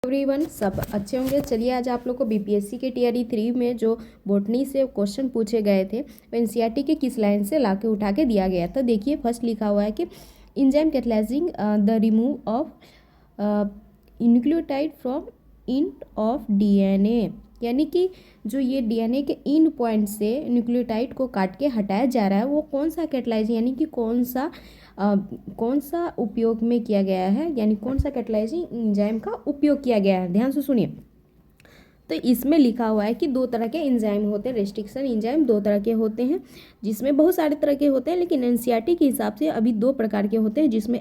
Everyone, सब अच्छे होंगे। चलिए आज आप लोग को बीपीएससी के टीआरई 3 में जो बोटनी से क्वेश्चन पूछे गए थे वो एनसीईआरटी के किस लाइन से लाके उठा के दिया गया। तो देखिए फर्स्ट लिखा हुआ है कि enzyme catalysing the remove of nucleotide from end of DNA, यानी कि जो ये डीएनए के इंड पॉइंट से न्यूक्लियोटाइड को काट के हटाया जा रहा है वो कौन सा कैटलाइजिंग यानी कि कौन सा उपयोग में किया गया है, यानी कौन सा कैटलाइजिंग एंजाइम का उपयोग किया गया है। ध्यान से सुनिए। तो इसमें लिखा हुआ है कि दो तरह के एंजाइम होते हैं, रेस्ट्रिक्शन एंजाइम दो तरह के होते हैं, जिसमें बहुत सारे तरह के होते हैं, लेकिन एनसीईआरटी के हिसाब से अभी दो प्रकार के होते हैं, जिसमें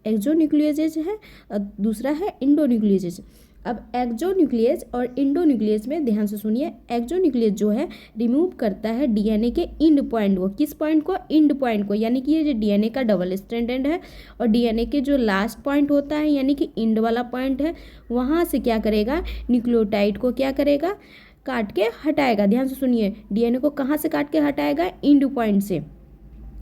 एक्सोन्यूक्लियोजेज है और दूसरा है इंडोन्यूक्लियोजेज। अब एक्सोन्यूक्लियस और इंडोन्यूक्लियस में ध्यान से सुनिए। एक्सोन्यूक्लियस जो है रिमूव करता है डीएनए के इंड पॉइंट को। किस पॉइंट को? इंड पॉइंट को, यानी कि ये जो डीएनए का डबल स्ट्रैंडेड है और डीएनए के जो लास्ट पॉइंट होता है यानी कि इंड वाला पॉइंट है, वहाँ से क्या करेगा, न्यूक्लियोटाइड को क्या करेगा, काट के हटाएगा। ध्यान से सुनिए, डीएनए को कहाँ से काट के हटाएगा? इंड पॉइंट से।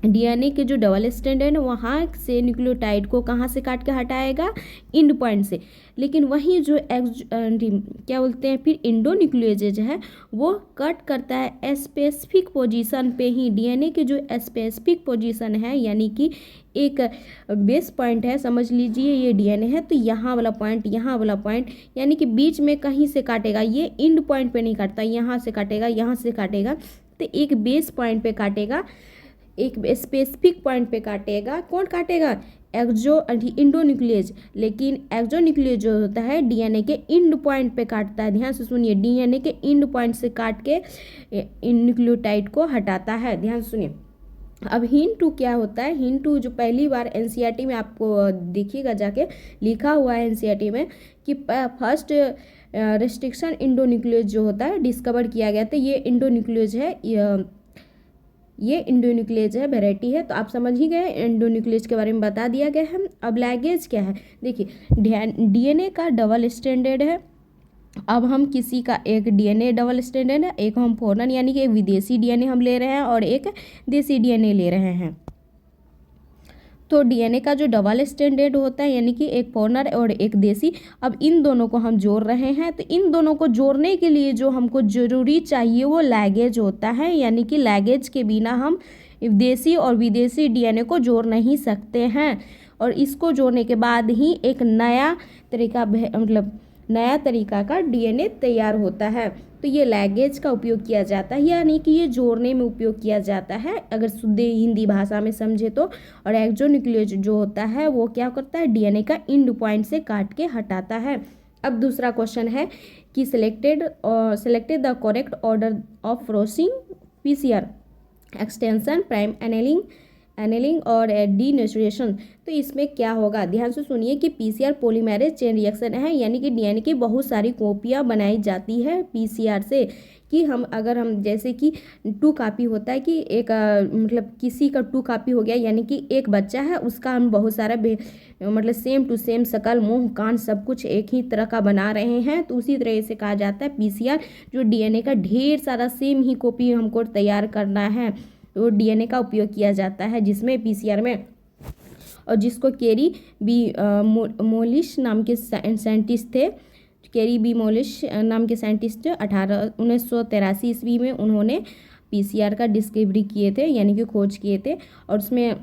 डीएनए के जो डबल स्ट्रैंड है वहाँ से न्यूक्लियोटाइड को कहाँ से काट के हटाएगा? इंड पॉइंट से। लेकिन वहीं जो क्या बोलते हैं फिर इंडोन्यूक्लियोजेज है वो कट करता है स्पेसिफिक पोजीशन पे ही। डीएनए के जो स्पेसिफिक पोजीशन है यानी कि एक बेस पॉइंट है, समझ लीजिए ये डीएनए है, तो यहाँ वाला पॉइंट, यहाँ वाला पॉइंट, यानी कि बीच में कहीं से काटेगा। ये इंड पॉइंट पे नहीं काटता, यहाँ से काटेगा, यहाँ से काटेगा, तो एक बेस पॉइंट पे काटेगा, एक स्पेसिफिक पॉइंट पे काटेगा। कौन काटेगा? इंडोन्यूक्लियस। लेकिन एक्सोन्यूक्लियस जो होता है डीएनए के इंड पॉइंट पे काटता है। ध्यान से सुनिए, डीएनए के इंड पॉइंट से काट के न्यूक्लियोटाइड को हटाता है। ध्यान से सुनिए। अब हिंट 2 क्या होता है? हिंट 2 जो पहली बार एनसीईआरटी में आपको देखिएगा जाके लिखा हुआ है एनसीईआरटी में कि फर्स्ट रेस्ट्रिक्शन इंडोन्यूक्लियस जो होता है डिस्कवर किया गया था। ये इंडोन्यूक्लियस है, ये इंडोन्यूक्लियस है, वेराइटी है। तो आप समझ ही गए, इंडोन्यूक्लियस के बारे में बता दिया गया है। अब लैगेज क्या है? देखिए डीएनए का डबल स्ट्रैंडेड है। अब हम किसी का एक डीएनए डबल स्ट्रैंडेड है, एक हम फॉरेन यानी कि एक विदेशी डीएनए हम ले रहे हैं और एक देसी डीएनए ले रहे हैं। तो डीएनए का जो डबल स्ट्रैंडेड होता है यानी कि एक फॉरेनर और एक देसी, अब इन दोनों को हम जोड़ रहे हैं। तो इन दोनों को जोड़ने के लिए जो हमको जरूरी चाहिए वो लैगेज होता है, यानी कि लैगेज के बिना हम देसी और विदेशी डीएनए को जोड़ नहीं सकते हैं। और इसको जोड़ने के बाद ही एक नया तरीका का डीएनए तैयार होता है। तो ये लैगेज का उपयोग किया जाता है, यानी कि ये जोड़ने में उपयोग किया जाता है अगर शुद्ध हिंदी भाषा में समझे तो। और एक्सोन्यूक्लियस जो होता है वो क्या करता है? डीएनए का इंड पॉइंट से काट के हटाता है। अब दूसरा क्वेश्चन है कि selected the correct order of processing PCR extension, prime annealing और डीनेचुरेशन। तो इसमें क्या होगा? ध्यान से सुनिए कि पीसीआर पॉलीमेरेज चेन रिएक्शन है, यानी कि डीएनए की बहुत सारी कॉपियां बनाई जाती है पीसीआर से। कि अगर हम जैसे कि 2 कॉपी होता है कि एक किसी का 2 कॉपी हो गया, यानी कि एक बच्चा है उसका हम बहुत सारा सेम टू सेम शकल, मुंह, कान सब कुछ एक ही तरह का बना रहे हैं, तो उसी तरह से कहा जाता है पीसीआर। जो डीएनए का ढेर सारा सेम ही कॉपी हमको तैयार करना है तो डीएनए का उपयोग किया जाता है जिसमें पीसीआर में। और जिसको केरी बी मोलिश नाम के साइंटिस्ट थे, केरी बी मोलिश नाम के साइंटिस्ट 1983 ईस्वी में उन्होंने पीसीआर का डिस्कवरी किए थे, यानी कि खोज किए थे। और उसमें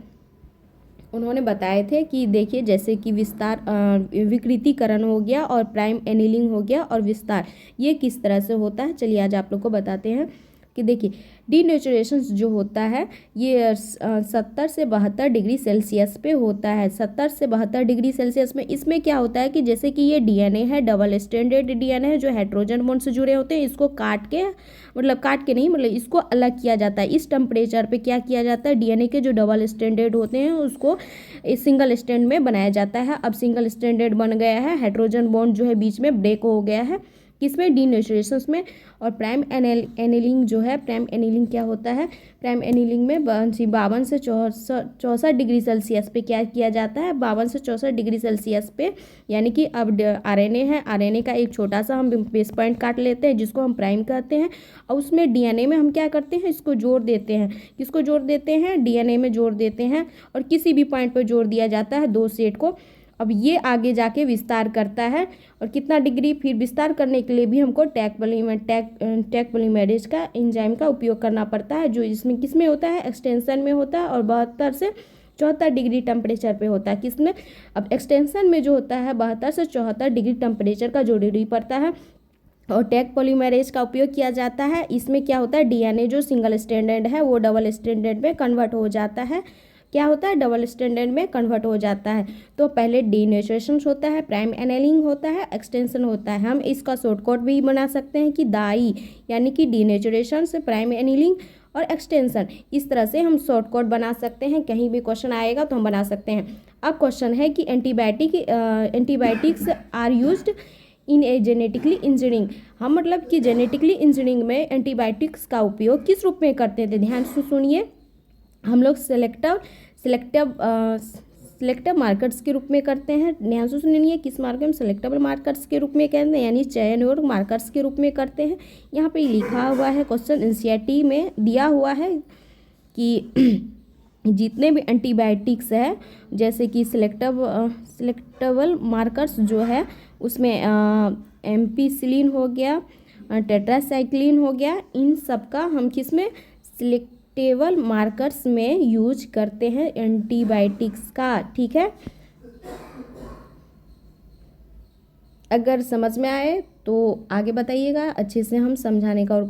उन्होंने बताए थे कि देखिए जैसे कि विकृतीकरण हो गया और प्राइम एनीलिंग हो गया और विस्तार, ये किस तरह से होता है। चलिए आज आप लोग को बताते हैं कि देखिए डीनेचुरेशन जो होता है ये 70 से 72 डिग्री सेल्सियस पे होता है। 70 से 72 डिग्री सेल्सियस में इसमें क्या होता है कि जैसे कि ये डीएनए है, डबल स्ट्रैंडेड डीएनए है जो हाइड्रोजन बॉन्ड से जुड़े होते हैं, इसको काट के नहीं, इसको अलग किया जाता है। इस टेम्परेचर पे क्या किया जाता है? डीएनए के जो डबल स्ट्रैंडेड होते हैं उसको सिंगल स्ट्रैंड में बनाया जाता है। अब सिंगल स्ट्रैंडेड बन गया है, हाइड्रोजन बॉन्ड जो है बीच में ब्रेक हो गया है, किसमें? डीनेचुरेशन में। और प्राइम एनीलिंग जो है, प्राइम एनीलिंग क्या होता है? प्राइम एनीलिंग में 52 से 64 डिग्री सेल्सियस पे क्या किया जाता है? 52 से 64 डिग्री सेल्सियस पे, यानी कि अब आरएनए है, आरएनए का एक छोटा सा हम बेस पॉइंट काट लेते हैं जिसको हम प्राइम कहते हैं, और उसमें डीएनए में हम क्या करते हैं? इसको जोड़ देते हैं। किसको जोड़ देते हैं? डीएनए में जोड़ देते हैं। और किसी भी पॉइंट पर जोड़ दिया जाता है 2 सेट को। अब ये आगे जाके विस्तार करता है और कितना डिग्री, फिर विस्तार करने के लिए भी हमको टैक पॉलीमरेज का एंजाइम का उपयोग करना पड़ता है, जो इसमें किस में होता है, एक्सटेंशन में होता है और 72 से 74 डिग्री टेम्परेचर पे होता है। किसमें, अब एक्सटेंशन में जो होता है 72 से 74 डिग्री टेम्परेचर का जो डिग्री पड़ता है और टैग पॉलीमरेज का उपयोग किया जाता है। इसमें क्या होता है, डीएनए जो सिंगल स्ट्रैंडेड है वो डबल स्ट्रैंडेड में कन्वर्ट हो जाता है। क्या होता है, डबल स्ट्रैंडेड में कन्वर्ट हो जाता है। तो पहले डीनेचुरेशन होता है, प्राइम एनेलिंग होता है, एक्सटेंशन होता है। हम इसका शॉर्टकट भी बना सकते हैं कि दाई, यानी कि डीनेचुरेशन से प्राइम एनेलिंग और एक्सटेंशन, इस तरह से हम शॉर्टकट बना सकते हैं। कहीं भी क्वेश्चन आएगा तो हम बना सकते हैं। अब क्वेश्चन है कि antibiotics are used in a genetically engineering. हम मतलब कि जेनेटिकली इंजीनियरिंग में एंटीबायोटिक्स का उपयोग किस रूप में करते थे, ध्यान से सुनिए। हम लोग सिलेक्टिव मार्कर्स के रूप में करते हैं। ध्यान से सुनिए, किस मार्कर में, सिलेक्टेबल मार्कर्स के रूप में कहते हैं, यानी चयन और मार्कर्स के रूप में करते हैं। यहाँ पे लिखा हुआ है, क्वेश्चन एनसीईआरटी में दिया हुआ है कि जितने भी एंटीबायोटिक्स है, जैसे कि सिलेक्टेबल मार्कर्स जो है उसमें एम्पिसिलिन हो गया, टेट्रासाइक्लिन हो गया, इन सब का हम किस में, सिलेक्टेबल मार्कर्स में यूज करते हैं एंटीबायोटिक्स का। ठीक है, अगर समझ में आए तो आगे बताइएगा, अच्छे से हम समझाने का और